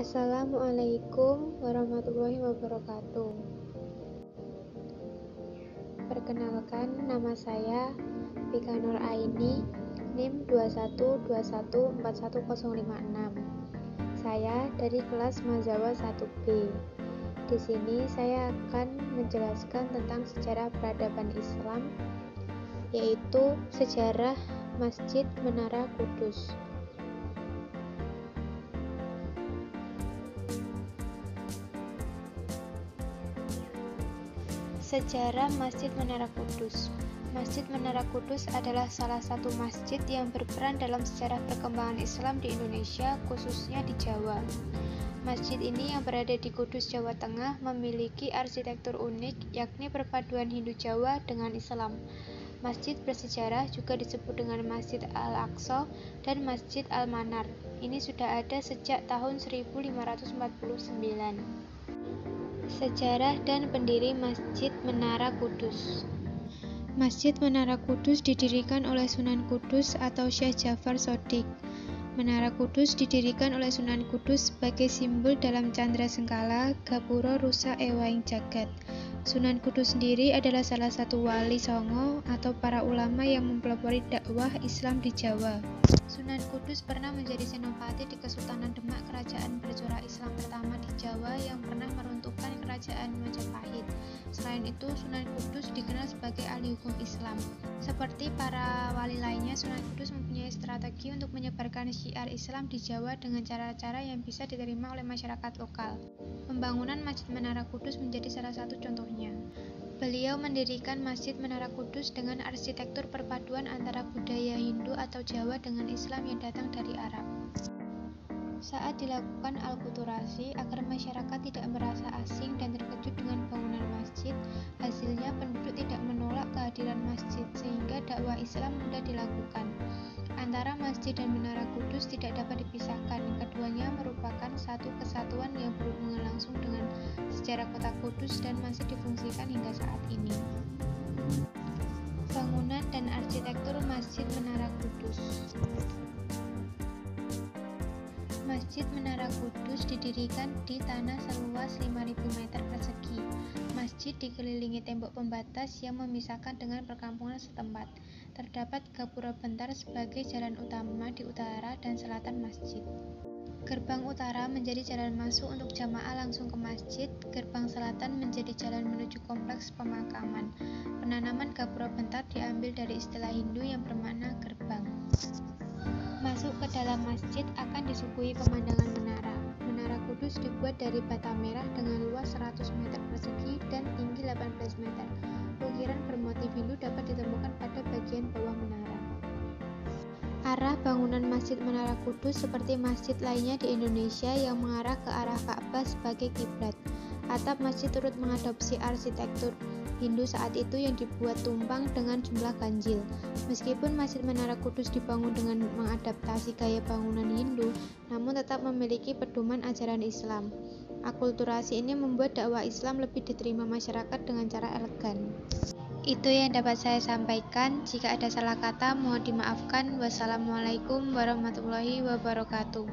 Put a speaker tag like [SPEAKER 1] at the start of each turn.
[SPEAKER 1] Assalamualaikum warahmatullahi wabarakatuh. Perkenalkan, nama saya Vika Nur Aini, NIM 212141056. Saya dari kelas Mazawa 1B. Di sini saya akan menjelaskan tentang sejarah peradaban Islam, yaitu sejarah Masjid Menara Kudus. Sejarah Masjid Menara Kudus. Masjid Menara Kudus adalah salah satu masjid yang berperan dalam sejarah perkembangan Islam di Indonesia, khususnya di Jawa. Masjid ini yang berada di Kudus, Jawa Tengah, memiliki arsitektur unik, yakni perpaduan Hindu Jawa dengan Islam. Masjid bersejarah juga disebut dengan Masjid Al-Aqsa dan Masjid Al-Manar. Ini sudah ada sejak tahun 1549. Sejarah dan pendiri Masjid Menara Kudus. Masjid Menara Kudus didirikan oleh Sunan Kudus atau Syekh Jafar Shodiq. Menara Kudus didirikan oleh Sunan Kudus sebagai simbol dalam Candra Sengkala, Gapura Rusa Ewaing Jagat. Sunan Kudus sendiri adalah salah satu wali songo atau para ulama yang mempelopori dakwah Islam di Jawa. Sunan Kudus pernah menjadi senopati di Kesultanan Demak, kerajaan bercorak Islam pertama di Jawa yang pernah meruntuhkan kerajaan Majapahit. Selain itu, Sunan Kudus dikenal sebagai ahli hukum Islam. Seperti para wali lainnya, Sunan Kudus mempunyai strategi untuk menyebarkan syiar Islam di Jawa dengan cara-cara yang bisa diterima oleh masyarakat lokal. Pembangunan Masjid Menara Kudus menjadi salah satu contohnya. Beliau mendirikan Masjid Menara Kudus dengan arsitektur perpaduan antara budaya Hindu atau Jawa dengan Islam yang datang dari Arab. Saat dilakukan alkulturasi agar masyarakat tidak merasa asing dan terkejut dengan bangunan masjid, hasilnya penduduk tidak menolak kehadiran masjid sehingga dakwah Islam mudah dilakukan. Antara masjid dan Menara Kudus tidak dapat dipisahkan, keduanya merupakan satu kesatuan yang berhubungan langsung dengan sejarah kota Kudus dan masih difungsikan hingga saat ini. Bangunan dan arsitektur Masjid Menara Kudus. Masjid Menara Kudus didirikan di tanah seluas 5.000 meter persegi. Masjid dikelilingi tembok pembatas yang memisahkan dengan perkampungan setempat. Terdapat gapura bentar sebagai jalan utama di utara dan selatan masjid. Gerbang utara menjadi jalan masuk untuk jamaah langsung ke masjid. Gerbang selatan menjadi jalan menuju kompleks pemakaman. Penanaman gapura bentar diambil dari istilah Hindu yang bermakna gerbang. Masuk ke dalam masjid akan disuguhi pemandangan menara. Menara Kudus dibuat dari bata merah dengan luas 100 meter persegi dan tinggi 18 meter. Ukiran bermotif Hindu dapat ditemukan pada bagian bawah menara. Arah bangunan Masjid Menara Kudus seperti masjid lainnya di Indonesia yang mengarah ke arah Ka'bah sebagai kiblat. Atap masjid turut mengadopsi arsitektur Hindu saat itu yang dibuat tumpang dengan jumlah ganjil. Meskipun Masjid Menara Kudus dibangun dengan mengadaptasi gaya bangunan Hindu, namun tetap memiliki pedoman ajaran Islam. Akulturasi ini membuat dakwah Islam lebih diterima masyarakat dengan cara elegan. Itu yang dapat saya sampaikan. Jika ada salah kata, mohon dimaafkan. Wassalamualaikum warahmatullahi wabarakatuh.